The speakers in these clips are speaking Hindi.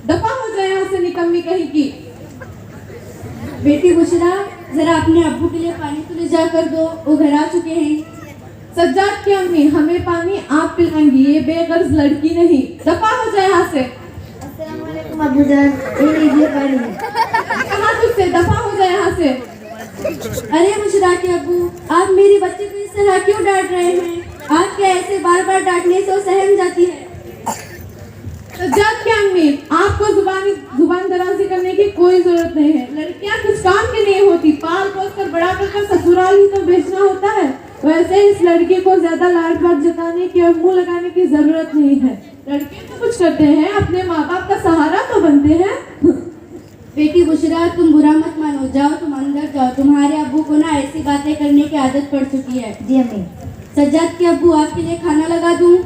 दफा हो जाए यहाँ से, निकम्मी कहीं की। बेटी बुशरा, जरा अपने अब्बू के लिए पानी तो ले जा कर दो, वो घर आ चुके हैं। सज्जाद की अम्मी, हमें पानी आप पिलाएंगी, ये बेगर्ज लड़की नहीं। दफा हो जाए यहाँ से। अस्सलाम वालेकुम अब्बू जान, ये लीजिए पानी। कहाँ तुझसे, दफा हो जाए यहाँ से। अरे बुशरा के अब्बू, आप मेरी बच्ची को इस तरह क्यों डांट रहे हैं? आप क्या ऐसे बार बार डांटने से वो सहम जाती है? सज्जाद की अम्मी, आपको जुबान दराजी करने की कोई जरूरत नहीं है। लड़कियां कुछ काम की नहीं होती, पाल पोस कर बड़ा कर ससुराल ही तो भेजना होता है। वैसे इस लड़की को ज्यादा लाड बात जताने की और मुंह लगाने की जरूरत नहीं है। लड़के तो कुछ करते हैं, अपने माँ बाप का सहारा तो बनते हैं। बेटी बुशरा, तुम बुरा मत मानो, जाओ तुम अंदर जाओ। तुम्हारे अब्बू को ना ऐसी बातें करने की आदत पड़ चुकी है। जी अम्मी। सज्जाद के अब्बू, आपके लिए खाना लगा दूं?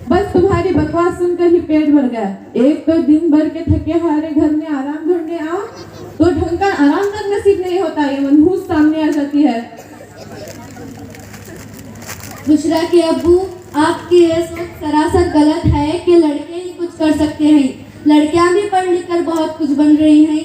बस तुम्हारी बकवास सुनकर ही पेट भर गया। एक तो दिन भर के थके हारे घर में आराम ढूंढने आओ तो ढंग का आराम तक नसीब नहीं होता, ये मनहूस सामने आ जाती है। बुशरा के अब्बू, आपकी ये सोच सरासर गलत है कि लड़के ही कुछ कर सकते हैं। लड़कियां भी पढ़ लिख कर बहुत कुछ बन रही हैं।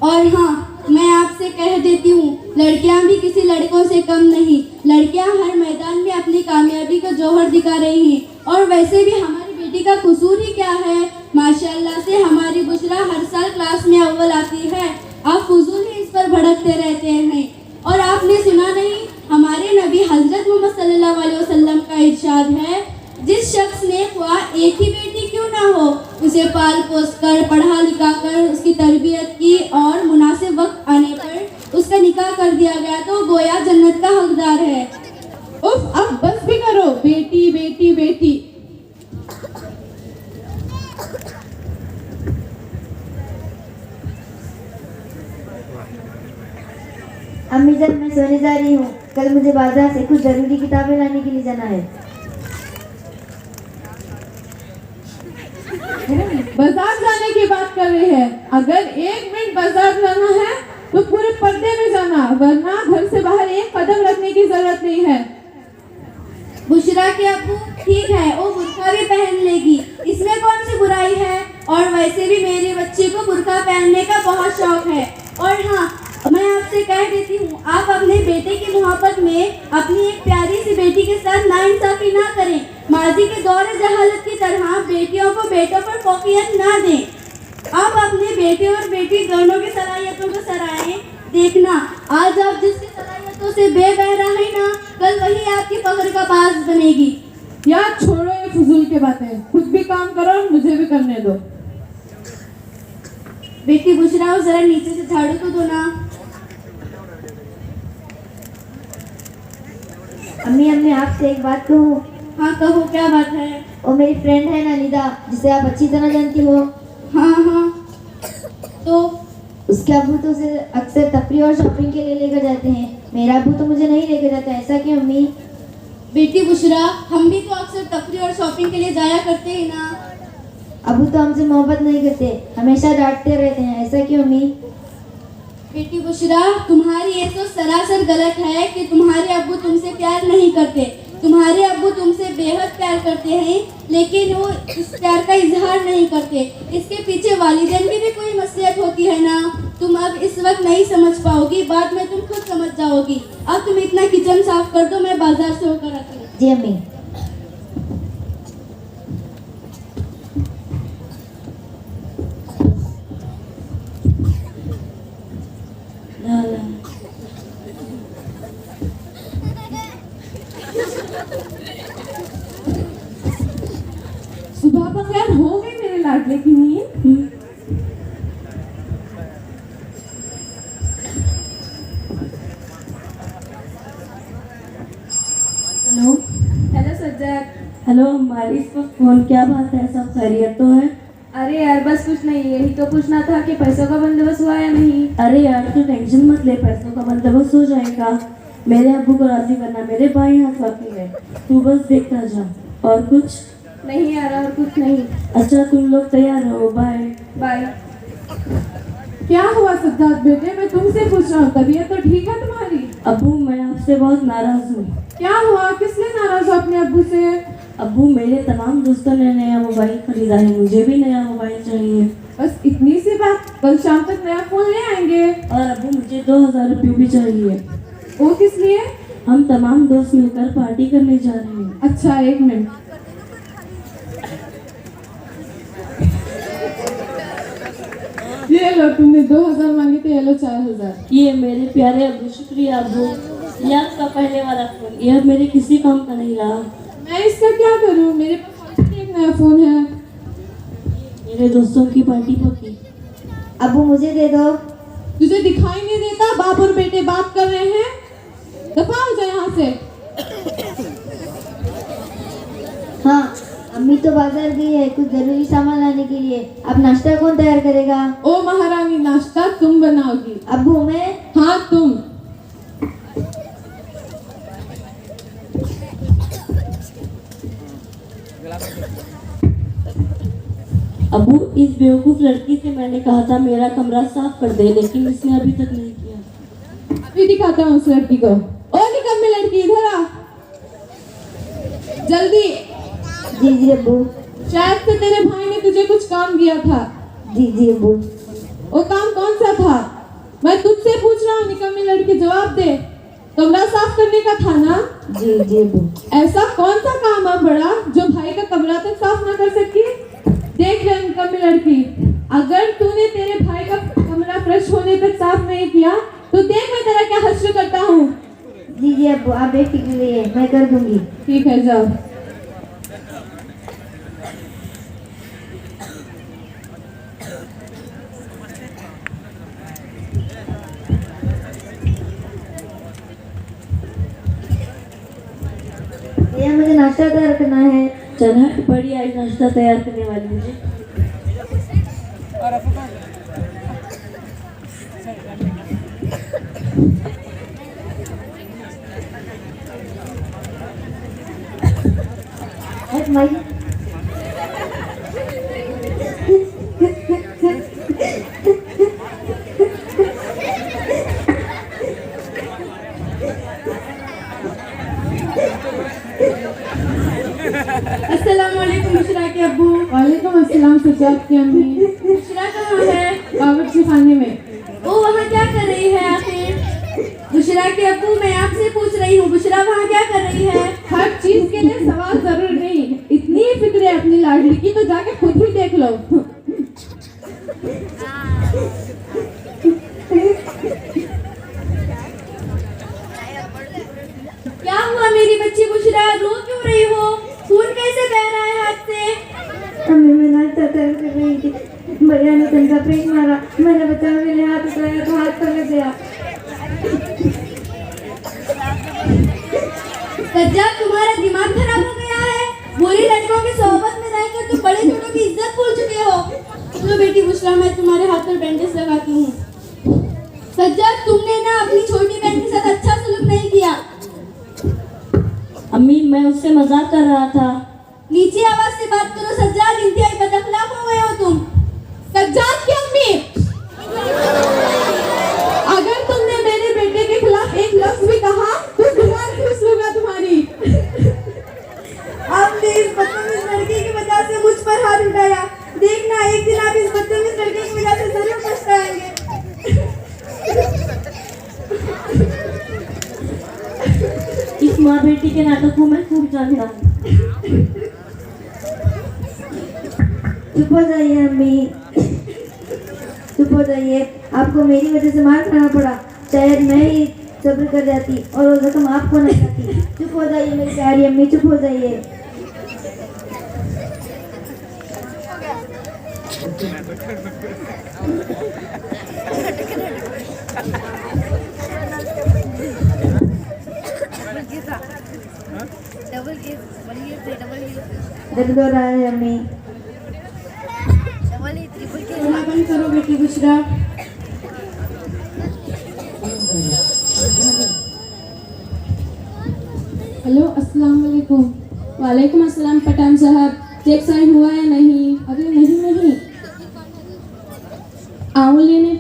और हाँ, मैं आपसे कह देती हूँ, लड़कियां भी किसी लड़कों से कम नहीं। लड़कियां हर मैदान में अपनी कामयाबी का जौहर दिखा रही हैं। और वैसे भी हमारी बेटी का कसूर ही क्या है? माशाल्लाह से हमारी बुशरा हर साल क्लास में अव्वल आती है। आप फजूल ही इस पर भड़कते रहते हैं। और आपने सुना नहीं, हमारे नबी हजरत मोहम्मद सल्लल्लाहु अलैहि वसल्लम का इरशाद है, जिस शख्स ने ख्वाह एक ही बेटी क्यों ना हो, उसे पाल पोस कर पढ़ा लिखा कर उसकी तरबियत की और मुनासिब वक्त आने पर उसका निकाह कर दिया गया तो गोया जन्नत का हकदार है। उफ, अब बस भी करो। बेटी बेटी बेटी। अम्मी जान, मैं सोने जा रही हूँ। कल मुझे बाजार से कुछ जरूरी किताबें लाने के लिए जाना है। बाजार जाने की बात कर रही है। अगर 1 मिनट बाजार जाना है तो पूरे पर्दे में जाना, वरना घर से बाहर एक कदम रखने की जरूरत नहीं है। बुशरा के अब्बू, ठीक है, वो बुर्का भी पहन लेगी, इसमें कौन सी बुराई है? और वैसे भी मेरी बच्ची को बुर्का पहनने का बहुत शौक है। और हाँ, मैं आपसे कह देती हूँ, आप अपने बेटे की मोहब्बत में अपनी एक प्यारी सी बेटी के साथ नाइंसाफी ना करें। माजी के दौर जहालत की तरह बेटियों को बेटों पर फौकियत ना दें। आप अपने बेटे और बेटी दोनों की सलाहियतों को सराहें। देखना, आज आप जिसकी सलाहियतों से बेबहरा है ना, कल वही आपकी फख्र का बाज बनेगी। यार छोड़ो ये फजूल की बातें, खुद भी काम करो और मुझे भी करने दो। बेटी बुशरा, जरा नीचे से झाड़ू तो दो ना। अम्मी अम्मी, आपसे एक बात कहूँ? हाँ कहो, क्या बात है? वो मेरी फ्रेंड है ना निदा, जिसे आप अच्छी तरह जानती हो। हाँ हाँ, तो उसके अब्बू तो उसे अक्सर तफरीह और शॉपिंग के लिए लेकर जाते हैं। मेरा अब्बू तो मुझे नहीं लेकर जाता। ऐसा क्यों अम्मी? बेटी बुशरा, हम भी तो अक्सर तफरीह और शॉपिंग के लिए जाया करते हैं ना। अब्बू तो हमसे मोहब्बत नहीं करते, हमेशा डांटते रहते हैं। ऐसा क्यों अम्मी? बेटी बुशरा, तुम्हारी ये तो सरासर गलत है कि तुम्हारे अब्बू तुमसे प्यार नहीं करते। तुम्हारे अब्बू तुमसे बेहद प्यार करते हैं, लेकिन वो इस प्यार का इजहार नहीं करते। इसके पीछे वालिदैन की भी कोई मसलियत होती है ना। तुम अब इस वक्त नहीं समझ पाओगी, बाद में तुम खुद समझ जाओगी। अब तुम इतना किचन साफ कर दो, मैं बाजार से होकर आती हूँ। जी अम्मी। सुबह बखैर, हो गई मेरे लाडले की नींद। हेलो। हेलो सज्जाद। हेलो, हमारी इस वक्त फोन, क्या बात है? सब खैरियत तो है? अरे यार बस कुछ नहीं, यही तो पूछना था कि पैसों का बंदोबस्त हुआ या नहीं। अरे यार तू टेंशन मत ले, पैसों का बंदोबस्त हो जाएगा। मेरे अब्बू को राजी करना, मेरे भाई हाथ बाकी है, तू बस देखता जा। और कुछ नहीं यार, और कुछ नहीं। अच्छा, तुम लोग तैयार रहो। Bye bye. क्या हुआ सज्जाद बेटे, मैं तुमसे पूछ रहा हूँ, तबीयत तो ठीक है तुम्हारी? अब्बू मैं आपसे बहुत नाराज हूँ। क्या हुआ, किस लिए नाराज हो अपने अब्बू से? अब्बू मेरे तमाम दोस्तों ने नया मोबाइल खरीदा है, मुझे भी नया मोबाइल चाहिए। बस इतनी सी बात, कल शाम तक नया फोन ले आएंगे। और अब्बू मुझे 2000 रुपये भी चाहिए। वो किस लिए? हम तमाम दोस्त मिलकर पार्टी करने जा रहे हैं। अच्छा, एक मिनट। ये लो, तुमने 2000 मांगे थे, ये लो 4000। ये मेरे प्यारे अब्बू, शुक्रिया अब्बू। ये आपका पहले वाला फोन, ये अब मेरे किसी काम का नहीं रहा। मैं इसका क्या करूं, मेरे पास ऑलरेडी एक नया फोन है। मेरे दोस्तों की पार्टी पकी। अब्बू मुझे दे दो। तुझे दिखाई नहीं देता बाप और बेटे बात कर रहे हैं? दफा हो जाए यहाँ से। हाँ, अम्मी तो बाजार गई है कुछ जरूरी सामान लाने के लिए। अब नाश्ता कौन तैयार करेगा? ओ महारानी, नाश्ता तुम बनाओगी? अब्बू मैं? हाँ तुम। अब्बू इस बेवकूफ लड़की से मैंने कहा था मेरा कमरा साफ कर दे, लेकिन इसने अभी तक नहीं किया। अभी दिखाता हूँ उस लड़की को। ओ निकम्मी लड़की, इधर आ जल्दी। जी जी अब्बू। शायद से तेरे भाई ने तुझे कुछ काम दिया था। जी जी अब्बू। वो काम कौन सा था? मैं तुझसे पूछ रहा हूँ, निकम्मी लड़की जवाब दे। कमरा साफ करने का था ना? जी जी अब्बू। ऐसा कौन सा काम है बड़ा जो भाई का कमरा तक साफ ना कर सकी? देख ले निकम्मी लड़की, अगर तूने तेरे भाई का कमरा फ्रेश होने तक साफ नहीं किया तो देख मैं तेरा क्या हश्र करता हूँ। जी जी अब्बू, आप बेफिक्र रहिए, मैं कर दूंगी। ठीक है, जाओ। भैया मुझे नाश्ता तैयार करना है। चल हट, बड़ी आई नाश्ता तैयार करने वाली मुझे। हट माई। अस्सलाम वालेकुम बुशरा के अब्बू। वालेकुम अस्सलाम सज्जाद की अम्मी। बुशरा कहाँ है? बावर्ची खाने में। वो वहाँ क्या कर रही है आखिर? बुशरा के अब्बू, मैं आपसे पूछ रही हूँ, बुशरा वहाँ क्या कर रही है? हर चीज के लिए सवाल जरूर नहीं, इतनी ही फिक्र है अपनी लाडली की तो जाके खुद ही देख लो। क्या हुआ मेरी बच्ची बुशरा, रो क्यों रही हो? खून कैसे बह रहा है हाथ से? अम्मी मैं नाश्ता तैयार कर रही थी, भैया ने तनका ब्रेक मारा, मैंने बचा मेरे हाथ उठाया तो हाथ पकड़ गया। सज्जाद, तुम्हारा दिमाग खराब हो गया है? बुरी लड़कों की सोहबत में रहकर तुम बड़े छोटों की इज्जत भूल चुके हो। चलो बेटी बुशरा, मैं तुम्हारे हाथ पर बैंडेज लगाती हूँ। सज्जाद, तुमने ना अपनी छोटी बहन के साथ अच्छा सलूक नहीं किया। अम्मी मैं उससे मजाक कर रहा था। नीचे आवाज से बात करो सज्जाद, इंतहाई बदअखलाक हो गए हो तुम। सज्जाद की अम्मी, अगर तुमने मेरे बेटे के खिलाफ एक लफ्ज भी कहा तो जुबान खींच लूंगा तुम्हारी। आपने इस बदतमीज लड़की की वजह से मुझ पर हाथ उठाया। देखना एक दिन आप इस बदतमीज लड़की की वजह से जरूर पछताएंगे। इस माँ बेटी के नाटक को मैं खूब जानता हूँ। चुप हो जाइए अम्मी, चुप हो जाइए। आपको मेरी वजह से मार खाना पड़ा, शायद मैं ही सब्र कर जाती और वो जख्म आपको न जाती। चुप हो जाइए मेरी प्यारी अम्मी, चुप हो जाइए। दर्द हो रहा है अम्मी। रोना बंद करो बेटी बुशरा। हेलो, अस्सलाम वालेकुम। वालेकुम अस्सलाम पठान साहब, चेक साइन हुआ या नहीं? अरे नहीं, आओ लेने।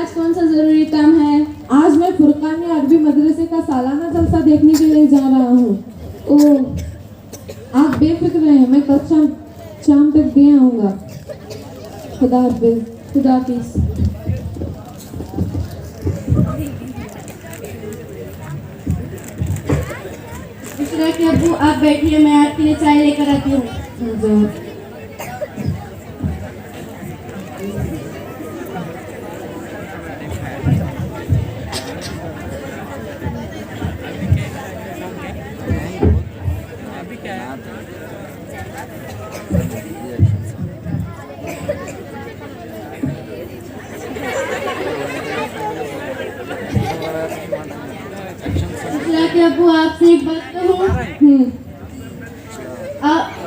आज कौन सा जरूरी काम है? आज मैं फुरकानी अरबी मदरसे का सालाना जलसा देखने के लिए जा रहा हूँ। ओह, आप बेफिक्र रहें, मैं कल शाम तक दे आऊँगा। खुदा हाफिज़। खुदा हाफिज़। बुशरा के अब्बू आप बैठिए, मैं आपके लिए चाय लेकर आती हूँ। बुशरा के अब्बू आपसे एक बात कहूँ।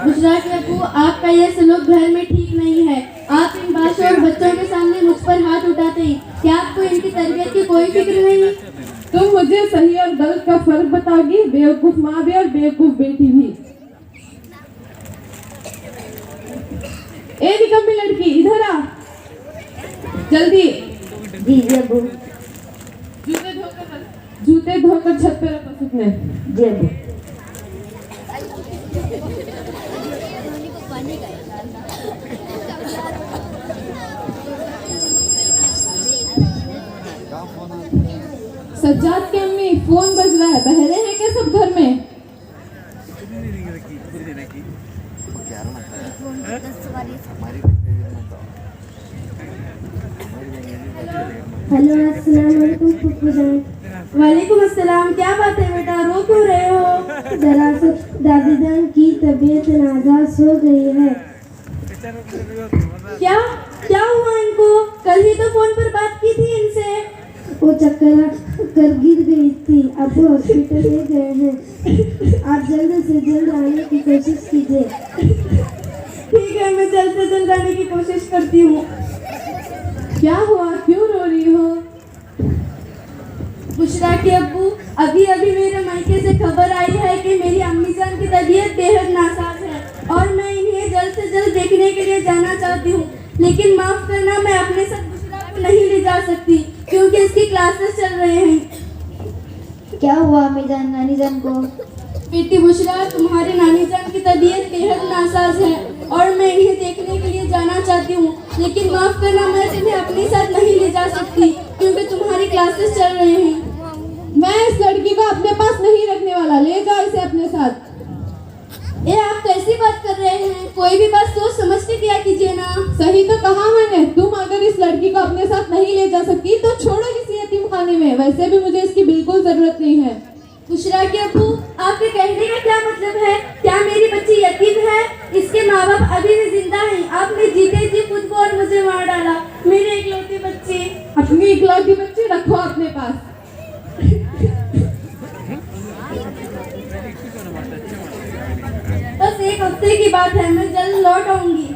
बुशरा के अब्बू आपका यह सलूक घर में ठीक नहीं है। आप इन बाशों और बच्चों के सामने मुझ पर हाथ उठाते हैं। क्या आपको इनकी तरबियत की कोई फिक्र नहीं? तुम मुझे सही और गलत का फर्क बताओगी? बेवकूफ माँ भी और बेवकूफ बेटी भी। ए निकम्मी लड़की, इधर आ जल्दी। जी जी अबू। जूते धोकर छत पे रखो सूखने। जी अबू। सज्जाद की अम्मी, फोन बज रहा है, बहरे हैं क्या सब घर में? हेलो, अस्सलाम वालेकुम फूफू जान। वालेकुम अस्सलाम। क्या बात है बेटा, रो क्यों रहे हो? दरअसल दादी जान की तबीयत नाजाज हो गई है। क्या क्या हुआ इनको? कल ही तो फोन पर बात की थी इनसे। वो चक्कर कर गिर गई थी, अब वो हॉस्पिटल ले गए हैं। आप जल्द से जल्द आने की कोशिश कीजिए। ठीक है, मैं जल्द से जल्द आने की कोशिश करती हूँ। क्या हुआ, क्यों रो रही हो? बुशरा के अब्बू, अभी अभी मेरे मायके से खबर आई है कि मेरी अम्मी जान की तबीयत बेहद नासाज है और मैं इन्हें जल्द से जल्द देखने के लिए जाना चाहती हूँ। लेकिन माफ करना, मैं अपने साथ बुशरा को नहीं ले जा सकती क्योंकि इसकी क्लासेस चल रहे हैं। क्या हुआ अम्मी जान, नानी जान को? बेटी बुशरा, तुम्हारी नानी जान की तबीयत बेहद नासाज है और मैं इन्हें देखने के लिए जाना चाहती हूँ। लेकिन माफ करना, मैं तुम्हें अपने साथ नहीं ले जा सकती क्योंकि तुम्हारी क्लासेस चल रहे हैं। मैं इस लड़की को अपने पास नहीं रखने वाला, ले जाओ इसे अपने साथ। ये आप कैसी बात कर रहे हैं? कोई भी बात सोच समझ के किया कीजिए ना। सही तो कहा मैंने, तुम अगर इस लड़की को अपने साथ नहीं ले जा सकती तो छोड़ो किसी यतीम खाने में। वैसे भी मुझे इसकी बिल्कुल जरूरत नहीं है। बुशरा के अब्बू, आपके कहने का क्या मतलब है? क्या मेरी बच्ची यतीम है? इसके माँ बाप अभी भी जिंदा हैं। आपने जीते जी खुद को और मुझे मार डाला। मेरे इकलौती बच्ची। अपनी इकलौती बच्ची रखो अपने पास। बस एक हफ्ते की बात है, मैं जल्द लौट आऊंगी।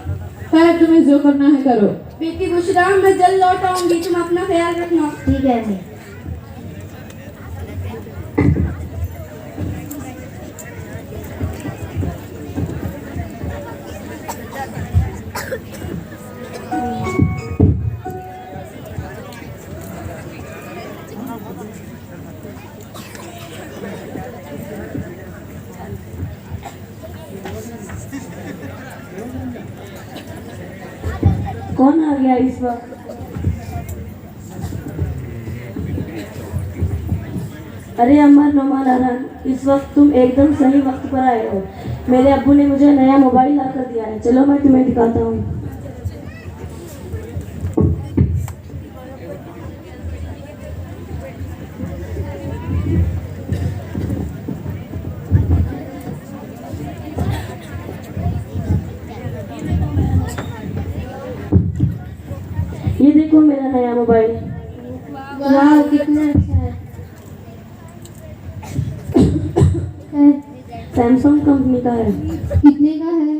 खैर, तुम्हें जो करना है करो। बेटी बुशरा, मैं जल्द लौट आऊंगी, तुम अपना ख्याल रखना। ठीक है अम्मी। कौन आ गया इस वक्त? अरे अमर नोमान अरन, इस वक्त तुम एकदम सही वक्त पर आए हो। मेरे अब्बू ने मुझे नया मोबाइल लाकर दिया है, चलो मैं तुम्हें दिखाता हूँ। ये देखो मेरा नया मोबाइल। वाह, कितना अच्छा है। सैमसंग कंपनी का है। कितने का है?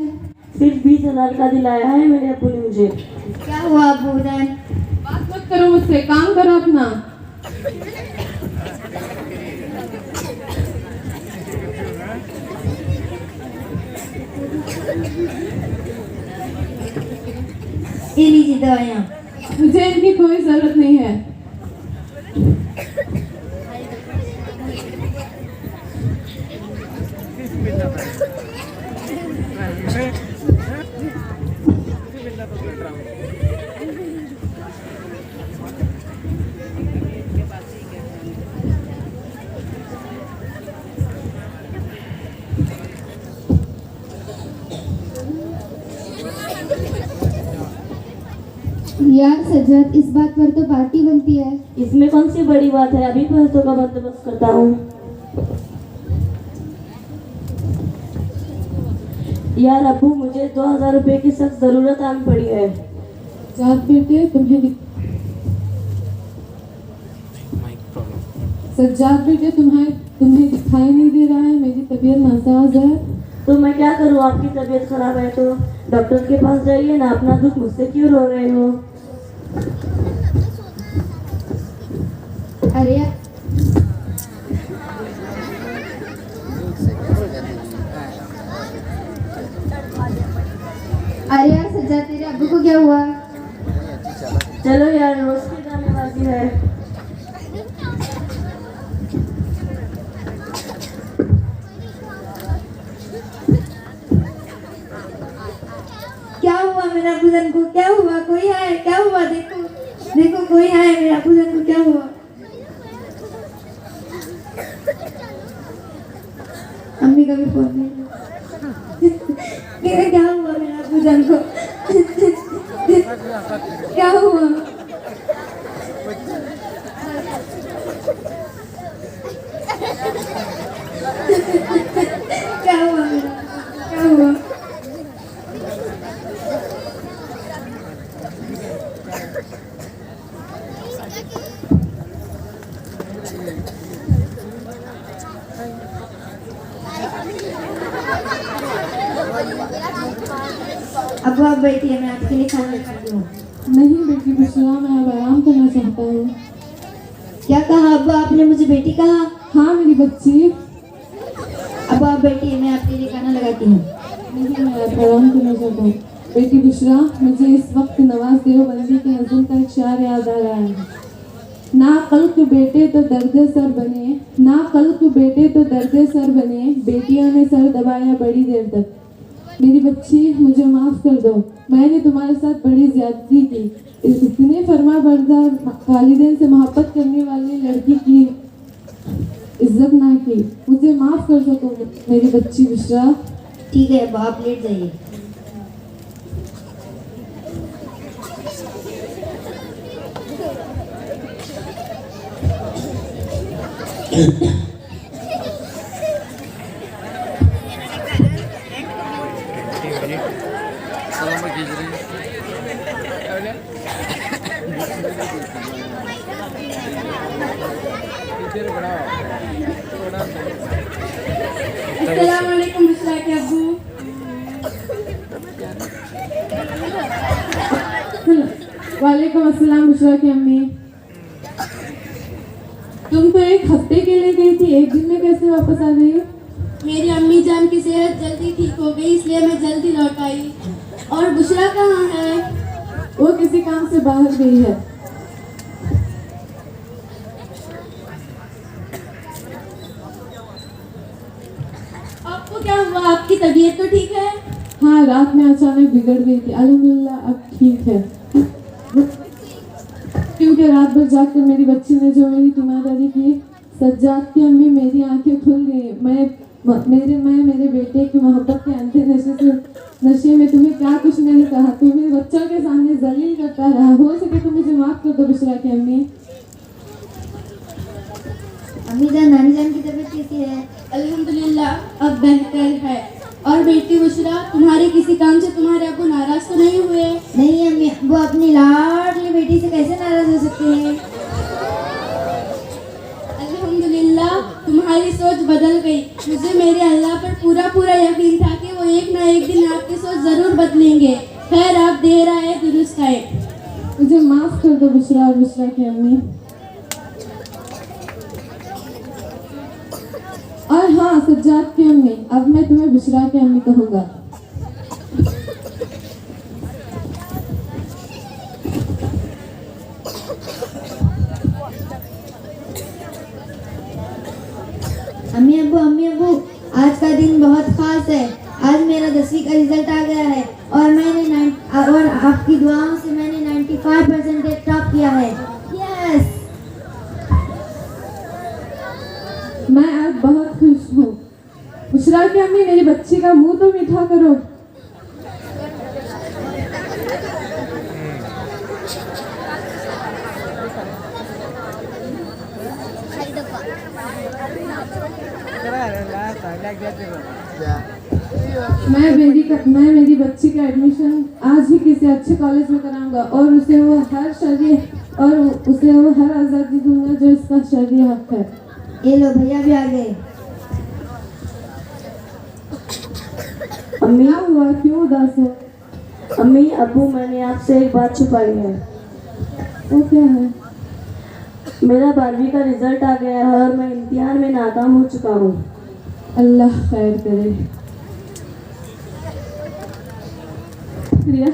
सिर्फ 20,000 का दिलाया है मेरे अब्बू ने मुझे। क्या हुआ अबू जान? बात मत करो मुझसे, काम करो अपना। ये लीजिए दवाइयाँ। मुझे इनकी कोई जरूरत नहीं है। यार सज्जाद, इस बात पर तो पार्टी बनती है। इसमें कौन सी बड़ी बात है, अभी पैसों का बंदोबस्त करता हूँ। यार अब्बू, मुझे 2000 रुपए की सख्त जरूरत आन पड़ी है। सज्जाद बेटे तुम्हें दिखाई नहीं दे रहा है, मेरी तबीयत नासाज है। तो मैं क्या करूँ, आपकी तबीयत खराब है तो डॉक्टर के पास जाइए ना, अपना दुख मुझसे क्यों रो रहे हो। अरे यार सज्जाद, तेरे अब्बू को क्या हुआ? चलो यार, रोज की ड्रामेबाजी है। क्या हुआ मेरा अब्बूजान को? क्या हुआ? कोई है? क्या हुआ? देखो देखो, कोई है? मेरा अब्बूजान को क्या हुआ? अम्मी का भी फोन नहीं। मेरा क्या हुआ मेरा अब्बूजान को? क्या हुआ? क्या हुआ मेरा? क्या हुआ? अब आप बैठिए, मैं आपके लिए खाना बनाती हूँ। नहीं बेटी बुशरा, मैं अब आराम करना चाहता हूँ। क्या कहा अब्बा आपने? मुझे बेटी कहा? हाँ मेरी बच्ची। अब आप बैठिए, मैं आपके लिए खाना लगाती हूँ। नहीं, मैं अब आराम करना चाहता हूँ। बेटी बुशरा, मुझे इस वक्त नवाज देवबंदी के नज़म का एक शायर याद आ रहा है। ना कल्क बेटे तो दर्द सर बने, ना कल्क बेटे तो दर्द सर बने, बेटियों ने सर दबाया बड़ी देर तक। मेरी बच्ची, मुझे माफ़ कर दो, मैंने तुम्हारे साथ बड़ी ज्यादती की। इतने फरमा बरदार वालिदैन से मोहब्बत करने वाली लड़की की इज्जत ना की। मुझे माफ़ कर दो मेरी बच्ची बुशरा। ठीक है अब्बा, आप लेट जाइए। अस्सलाम वालेकुम बुशरा के अब्बू। वालेकुम अस्सलाम बुशरा की अम्मी। तुम तो एक हफ्ते के लिए गई थी, एक दिन में कैसे वापस आ गई? मेरी अम्मी जान की सेहत जल्दी ठीक हो गई, इसलिए मैं जल्दी लौट आई। और बुशरा कहाँ है? वो किसी काम से बाहर गई है। आपको क्या हुआ? आपकी तबीयत तो ठीक है? हाँ, रात में अचानक बिगड़ गई थी, अल्हम्दुलिल्लाह अब ठीक है। क्योंकि रात भर जाकर मेरी बच्ची ने जो मेरी तीमारदारी की, सज्जाद की अम्मी, मेरी आंखें खुल गई। मेरे बेटे की मोहब्बत के अंधे नशे में तुम्हें क्या कुछ नहीं कहा, तुम्हें बच्चों के सामने जलील करता रहा। हो सके तो मुझे माफ कर दो बुशरा की अम्मी। अम्मी जान, नानी जान की तबीयत कैसी है? अल्हम्दुलिल्लाह अब बेहतर है। और बेटी बुशरा, तुम्हारे किसी काम से तुम्हारे अब्बू नाराज तो नहीं हुए? नहीं अम्मी, वो अपनी लाडली बेटी से कैसे नाराज हो सकते हैं? अल्हम्दुलिल्लाह तुम्हारी सोच बदल गई। मुझे मेरे अल्लाह पर पूरा यकीन था कि वो एक ना एक दिन आपकी सोच जरूर बदलेंगे। खैर, आप देर आए दुरुस्त आए। मुझे माफ कर दो बुशरा और बुशरा की अम्मी। और हाँ सज्जाद की अम्मी, अब मैं तुम्हें बुशरा की अम्मी कहूँगा। अम्मी अब्बू, आज का दिन बहुत खास है। आज मेरा 10वीं का रिजल्ट आ गया है और आपकी दुआओं से मैंने 95% टॉप किया है। यस, मैं आज बहुत खुश हूँ। बुशरा की अम्मी, मेरी बच्ची का मुंह तो मीठा करो। मैं मेरी बच्ची का एडमिशन आज ही किसी अच्छे कॉलेज में कराऊंगा और उसे वो हर आज़ादी दूंगा जो इसका शर्ई हक है। ये लो भैया भी आ गए। अम्मी क्या हुआ, क्यों उदास है? अम्मी अब्बू, मैंने आपसे एक बात छुपाई है। वो क्या है? मेरा 12वीं का रिजल्ट आ गया है और मैं इम्तिहान में नाकाम हो चुका हूँ। अल्लाह खैर करे। प्रिया